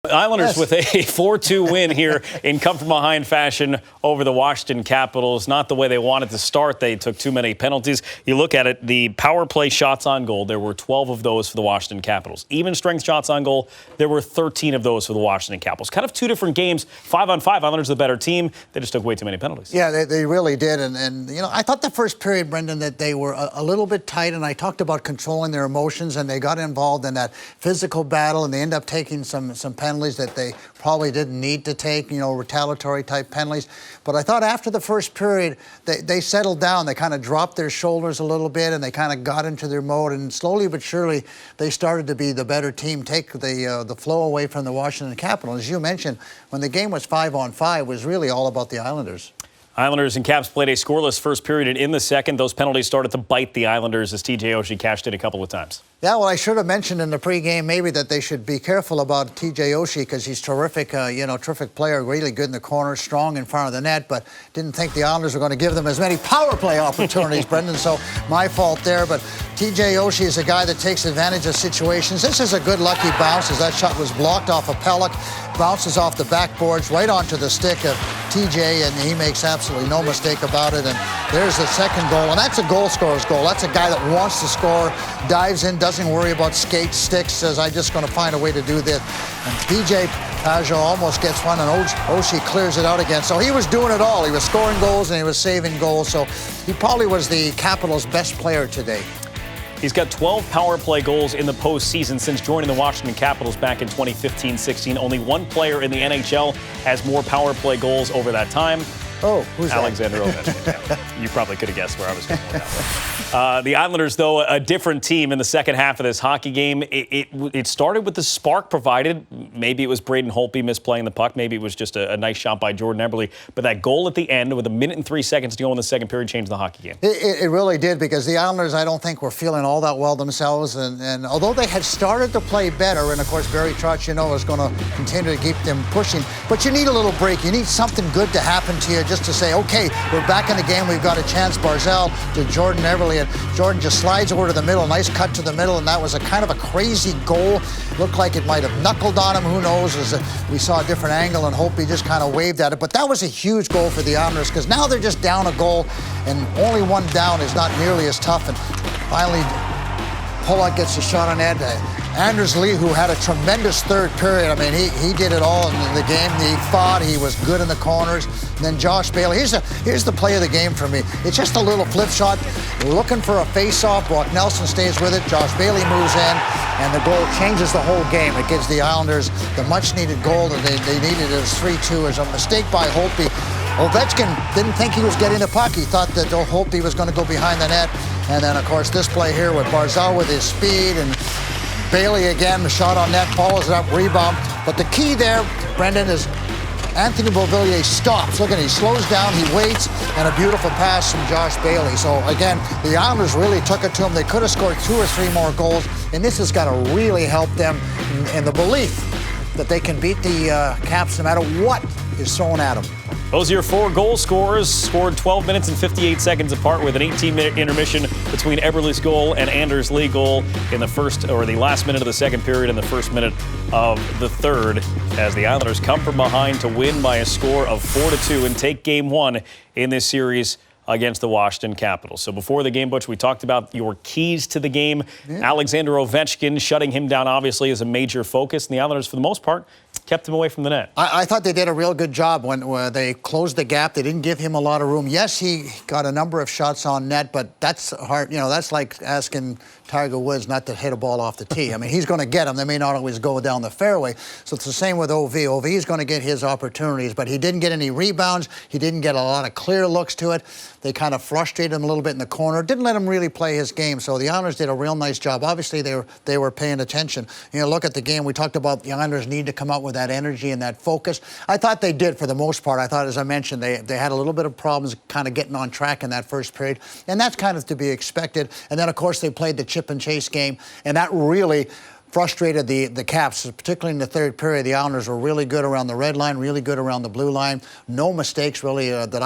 Islanders with a 4-2 win here in come-from-behind fashion over the Washington Capitals. Not the way they wanted to start. They took too many penalties. You look at it, the power play shots on goal, there were 12 of those for the Washington Capitals. Even strength shots on goal, there were 13 of those for the Washington Capitals. Kind of two different games. 5-on-5, Islanders the better team. They just took way too many penalties. Yeah, they really did. And, you know, I thought the first period, Brendan, that they were a little bit tight, and I talked about controlling their emotions, and they got involved in that physical battle, and they ended up taking some penalties that they probably didn't need to take, you know, retaliatory type penalties. But I thought after the first period, they settled down. They kind of dropped their shoulders a little bit, and they kind of got into their mode. And slowly but surely, they started to be the better team, take the flow away from the Washington Capitals. As you mentioned, when the game was 5-on-5, it was really all about the Islanders. Islanders and Caps played a scoreless first period, and in the second, those penalties started to bite the Islanders as TJ Oshie cashed in a couple of times. Yeah, well, I should have mentioned in the pregame maybe that they should be careful about TJ Oshie because he's terrific, terrific player, really good in the corner, strong in front of the net, but didn't think the Islanders were going to give them as many power play opportunities, Brendan, so my fault there. But TJ Oshie is a guy that takes advantage of situations. This is a good lucky bounce as that shot was blocked off a pellet, bounces off the backboards right onto the stick of TJ, and he makes absolutely no mistake about it. And there's the second goal, and that's a goal scorer's goal. That's a guy that wants to score, dives in, doesn't worry about skates, sticks, says, I'm just going to find a way to do this. And PJ Pajot almost gets one, and Oshie clears it out again. So he was doing it all. He was scoring goals, and he was saving goals. So he probably was the Capitals' best player today. He's got 12 power play goals in the postseason since joining the Washington Capitals back in 2015-16. Only one player in the NHL has more power play goals over that time. Oh, who's Alexander Ovechkin. Yeah. You probably could have guessed where I was going with that one. The Islanders, though, a different team in the second half of this hockey game. It started with the spark provided. Maybe it was Braden Holtby misplaying the puck. Maybe it was just a nice shot by Jordan Eberle. But that goal at the end with 1 minute and 3 seconds to go in the second period changed the hockey game. It really did, because the Islanders, I don't think, were feeling all that well themselves. And although they had started to play better, and of course Barry Trotz, is going to continue to keep them pushing, but you need a little break. You need something good to happen to you just to say, okay, we're back in the game. We've got a chance. Barzal to Jordan Eberle, and Jordan just slides over to the middle. Nice cut to the middle, and that was a kind of a crazy goal. Looked like it might have knuckled on him. Who knows? We saw a different angle, and Holtby just kind of waved at it. But that was a huge goal for the Islanders, because now they're just down a goal, and only one down is not nearly as tough. And finally, Pollock gets a shot on net. Anders Lee, who had a tremendous third period. I mean, he did it all in the game. He fought. He was good in the corners. And then Josh Bailey. Here's the play of the game for me. It's just a little flip shot. Looking for a face-off. Brock Nelson stays with it. Josh Bailey moves in, and the goal changes the whole game. It gives the Islanders the much-needed goal that they needed. It was 3-2. It was a mistake by Holtby. Ovechkin didn't think he was getting the puck. He thought that Holtby was going to go behind the net. And then, of course, this play here with Barzal with his speed, and Bailey again, the shot on net, follows it up, rebound. But the key there, Brendan, is Anthony Beauvillier stops. Look at it, he slows down, he waits, and a beautiful pass from Josh Bailey. So again, the Islanders really took it to him. They could have scored 2 or 3 more goals, and this has got to really help them in the belief that they can beat the Caps no matter what is thrown at them. Those are your 4 goal scorers, scored 12 minutes and 58 seconds apart, with an 18-minute intermission between Eberle's goal and Anders Lee goal in the last minute of the second period and the first minute of the third, as the Islanders come from behind to win by a score of 4-2 and take game 1 in this series against the Washington Capitals. So before the game, Butch, we talked about your keys to the game. Yeah. Alexander Ovechkin, shutting him down obviously is a major focus, and the Islanders, for the most part, kept him away from the net. I thought they did a real good job when they closed the gap. They didn't give him a lot of room. Yes, he got a number of shots on net, but that's hard. That's like asking Tiger Woods not to hit a ball off the tee. I mean, he's going to get them. They may not always go down the fairway. So it's the same with OV. OV is going to get his opportunities, but he didn't get any rebounds. He didn't get a lot of clear looks to it. They kind of frustrated him a little bit in the corner. Didn't let him really play his game. So the Islanders did a real nice job. Obviously, they were paying attention. Look at the game. We talked about the Islanders need to come out with that energy and that focus. I thought they did for the most part. I thought, as I mentioned, they had a little bit of problems kind of getting on track in that first period, and that's kind of to be expected. And then, of course, they played the chip and chase game, and that really frustrated the Caps, particularly in the third period. The Islanders were really good around the red line, really good around the blue line. No mistakes really that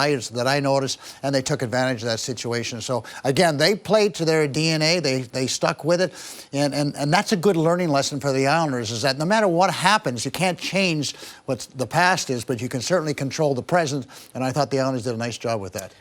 I noticed, and they took advantage of that situation. So again, they played to their DNA. They stuck with it, and that's a good learning lesson for the Islanders. Is that no matter what happens, you can't change what the past is, but you can certainly control the present. And I thought the Islanders did a nice job with that.